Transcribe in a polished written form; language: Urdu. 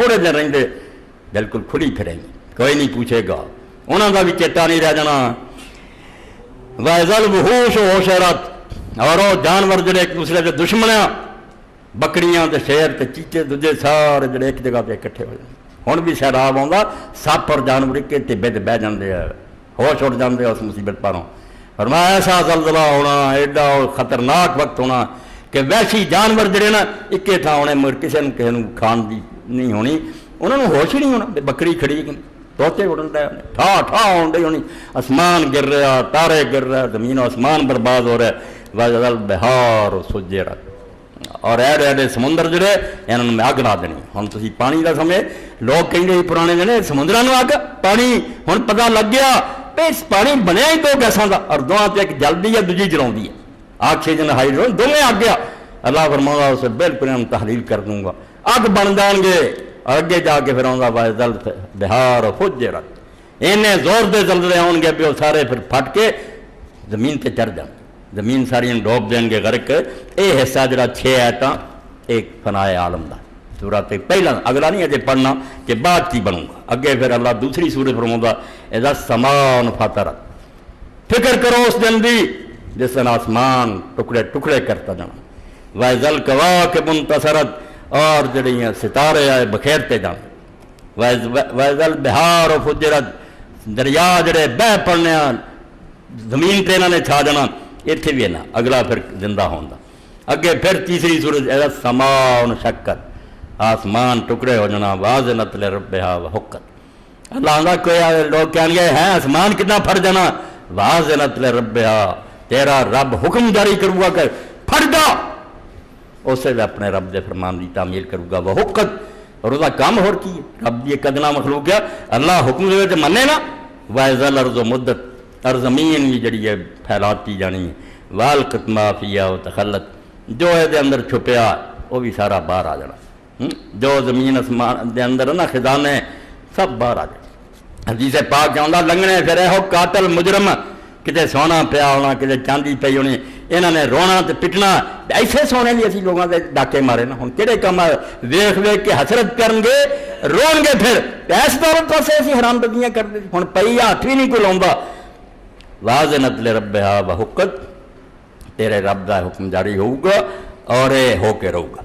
تھوڑے دن رہندے بالکل کھلی پھریں گے، کوئی نہیں پوچھے گا، انہوں کا بھی چیتا نہیں رہ جانا۔ وَإِذَا الْوُحُوشُ حُشِرَتْ، اور وہ جانور جڑے ایک دوسرے کے دشمن ہیں، بکریاں تے شیر تے چیتے دوجے سارے جڑے ایک جگہ پہ اکٹھے ہو جاندے۔ ہن بھی سیلاب آوندا، سپ اور جانور کے ٹبے تے بہ جاندے ہیں، ہوش اڑ جاندے اس مصیبت پاروں۔ فرمایا ایسا زلزلہ ہونا، ایڈا خطرناک وقت ہونا کہ وحشی جانور جڑے نا اکے تھاں ہونے، مگر کسی نو کھان دی نہیں ہونی، انہوں نے ہوش ہی نہیں ہونا۔ بکری کھڑی طوطے اڑن رہے، ٹھا ٹھا ہون رہی ہونی، آسمان گر رہا، تارے گر رہا، زمین و آسمان برباد ہو رہا ہے۔ وَإِذَا الْبِحَارُ سُجِّرَتْ، اور ایڈے ایڈے سمندر جڑے انہوں نے اگ لا دینی۔ ہن تسی پانی دا سمے لوگ کہندے پرانے دن سمندراں نوں اگ، پانی ہن پتہ لگ گیا کہ اس پانی بنیا ہی دو گیساں دا، اور دوواں تے ایک جلدی ہے دوجی جلاوندی ہے، آکسیجن ہائیڈروجن دونوں اگ گیا۔ اللہ فرماؤں اسے بالکل ہم تحلیل کر دوں گا، اگ بن جان گے، اور اگے جا کے پھر آؤں گا وَإِذَا الْبِحَارُ فُجِّرَتْ، اینے زور دے زلزلے آؤں گے بھی وہ سارے پھر پھٹ کے زمین تے چڑھ جان، زمین ساری ڈوب دیں گے غرق۔ اے حصہ جڑا 6 آیتاں ایک فنائے عالم دا سورت پہلا، اگلا نہیں اجے پڑھنا کہ بعد کی بنوں گا، اگے پھر اللہ دوسری سورت فرماؤں گا اذا السماء انفطرت، فکر کرو اس دن دی جس دن آسمان ٹکڑے ٹکڑے کرتا جانا۔ وَإِذَا الْكَوَاكِبُ انتَثَرَتْ، اور جڑیاں ستارے آئے بکھیرتے جان۔ وَإِذَا الْبِحَارُ فُجِّرَتْ، دریا جڑے بہ پڑنے زمین تے انہوں نے چھا جانا، اتنے بھی ہے نا اگلا پھر زندہ ہونا۔ اگے پھر تیسری سورت اذا السماء انشقت، آسمان ٹکڑے ہو جانا، وَأَذِنَتْ لِرَبِّهَا وَحُقَّتْ، اللہ آندا کوئی لوگ کہیں گے ہیں آسمان کتنا پھٹ جانا، وَأَذِنَتْ لِرَبِّهَا، تیرا رب حکم جاری کروں گا کہ پھٹ جا، اسے بھی اپنے رب دے فرمان دی تعمیل کروں گا۔ وحقت، اور اس کا کام ہو کی رب دی ایک ادنا مخلوق ہے، اللہ حکم دے تے منے نا۔ وَإِذَا الْأَرْضُ مُدَّتْ، اور زمین بھی جڑی ہے پھیلاتی جانی ہے۔ وَأَلْقَتْ مَا فِيهَا وَتَخَلَّتْ، جو ہے دے اندر چھپیا وہ بھی سارا باہر آ جانا، جو زمین اسمان دے اندر نا خزانے سب باہر آ جانا۔ حدیث پاک جاؤں لنگنے پھر ہو قاتل مجرم، کتے سونا پیا ہونا، کتے چاندی پی ہونی، انہوں نے رونا تے پٹنا، ایسے سونے بھی اسی لوگوں کے ڈاکے مارے نا۔ ہوں کہڑے کام ویخ ویخ کے حسرت کرن گے، رون گے، پھر اس دولت پاسے اسی حرام بدیاں کرتے ہوں پئی ہاتھ بھی نہیں کوئی لاؤندا۔ وَأَذِنَتْ لِرَبِّهَا وَحُقَّتْ، تیرے رب دا حکم جاری ہوگا اور ہو کے رہو گا۔